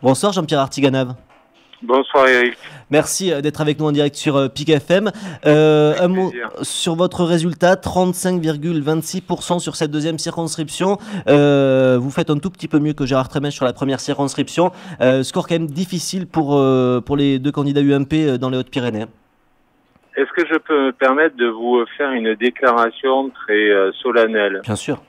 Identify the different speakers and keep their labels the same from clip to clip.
Speaker 1: Bonsoir Jean-Pierre Artiganave.
Speaker 2: Bonsoir Eric.
Speaker 1: Merci d'être avec nous en direct sur PIC FM. Un mot sur votre résultat, 35,26% sur cette deuxième circonscription. Vous faites un tout petit peu mieux que Gérard Trémèche sur la première circonscription. Score quand même difficile pour les deux candidats UMP dans les Hautes-Pyrénées.
Speaker 2: Est-ce que je peux me permettre de vous faire une déclaration très solennelle?
Speaker 1: Bien sûr.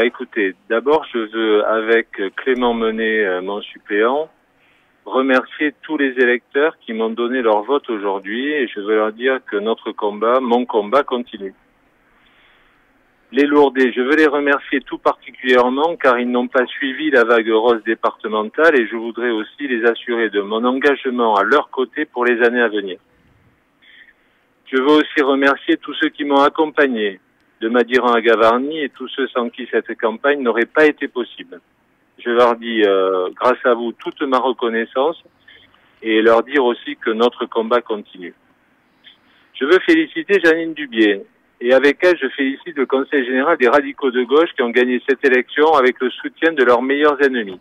Speaker 2: Écoutez, d'abord je veux, avec Clément Menet, mon suppléant, remercier tous les électeurs qui m'ont donné leur vote aujourd'hui et je veux leur dire que notre combat, mon combat continue. Les Lourdais, je veux les remercier tout particulièrement car ils n'ont pas suivi la vague rose départementale et je voudrais aussi les assurer de mon engagement à leur côté pour les années à venir. Je veux aussi remercier tous ceux qui m'ont accompagné, de Madiran à Gavarnie et tous ceux sans qui cette campagne n'aurait pas été possible. Je leur dis, grâce à vous, toute ma reconnaissance et leur dire aussi que notre combat continue. Je veux féliciter Janine Dubié et avec elle, je félicite le Conseil général des radicaux de gauche qui ont gagné cette élection avec le soutien de leurs meilleurs ennemis.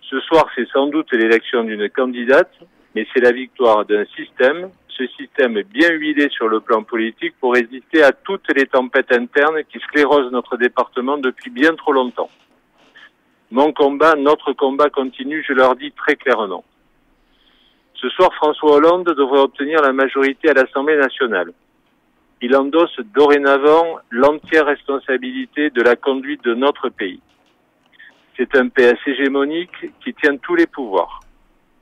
Speaker 2: Ce soir, c'est sans doute l'élection d'une candidate, mais c'est la victoire d'un système, ce système bien huilé sur le plan politique pour résister à toutes les tempêtes internes qui sclérosent notre département depuis bien trop longtemps. Mon combat, notre combat continue, je leur dis très clairement. Ce soir, François Hollande devrait obtenir la majorité à l'Assemblée nationale. Il endosse dorénavant l'entière responsabilité de la conduite de notre pays. C'est un PS hégémonique qui tient tous les pouvoirs.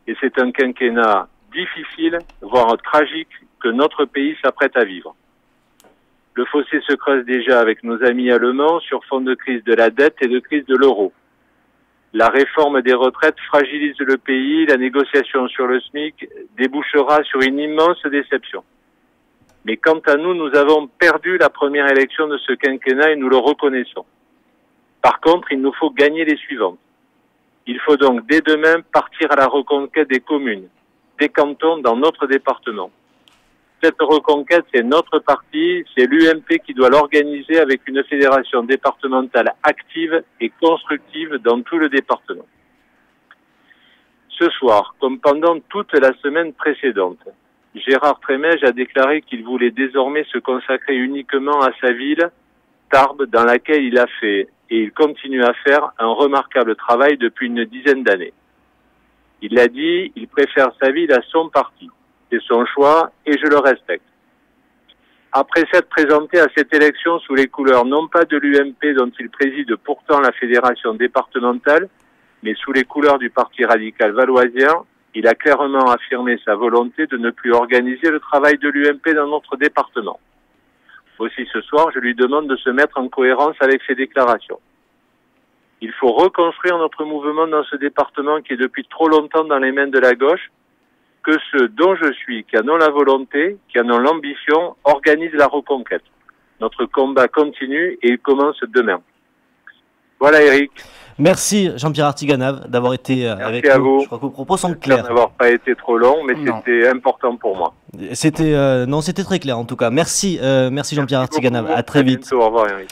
Speaker 2: Et c'est un quinquennat difficile, voire tragique, que notre pays s'apprête à vivre. Le fossé se creuse déjà avec nos amis allemands sur fond de crise de la dette et de crise de l'euro. La réforme des retraites fragilise le pays, la négociation sur le SMIC débouchera sur une immense déception. Mais quant à nous, nous avons perdu la première élection de ce quinquennat et nous le reconnaissons. Par contre, il nous faut gagner les suivantes. Il faut donc dès demain partir à la reconquête des communes, des cantons dans notre département. Cette reconquête, c'est notre parti, c'est l'UMP qui doit l'organiser avec une fédération départementale active et constructive dans tout le département. Ce soir, comme pendant toute la semaine précédente, Gérard Trémèche a déclaré qu'il voulait désormais se consacrer uniquement à sa ville, Tarbes, dans laquelle il a fait, et il continue à faire, un remarquable travail depuis une dizaine d'années. Il l'a dit, il préfère sa ville à son parti. C'est son choix et je le respecte. Après s'être présenté à cette élection sous les couleurs non pas de l'UMP dont il préside pourtant la fédération départementale, mais sous les couleurs du Parti radical valoisien, il a clairement affirmé sa volonté de ne plus organiser le travail de l'UMP dans notre département. Aussi ce soir, je lui demande de se mettre en cohérence avec ses déclarations. Il faut reconstruire notre mouvement dans ce département qui est depuis trop longtemps dans les mains de la gauche, que ceux dont je suis, qui en ont la volonté, qui en ont l'ambition, organisent la reconquête. Notre combat continue et il commence demain. Voilà Eric.
Speaker 1: Merci Jean-Pierre Artiganave d'avoir été avec nous.
Speaker 2: Merci à vous.
Speaker 1: Je crois que vos propos sont clairs.
Speaker 2: J'espère n'avoir pas été trop long, mais c'était important pour moi.
Speaker 1: C'était très clair en tout cas. Merci Jean-Pierre Artiganave. À très vite.
Speaker 2: Au revoir Eric.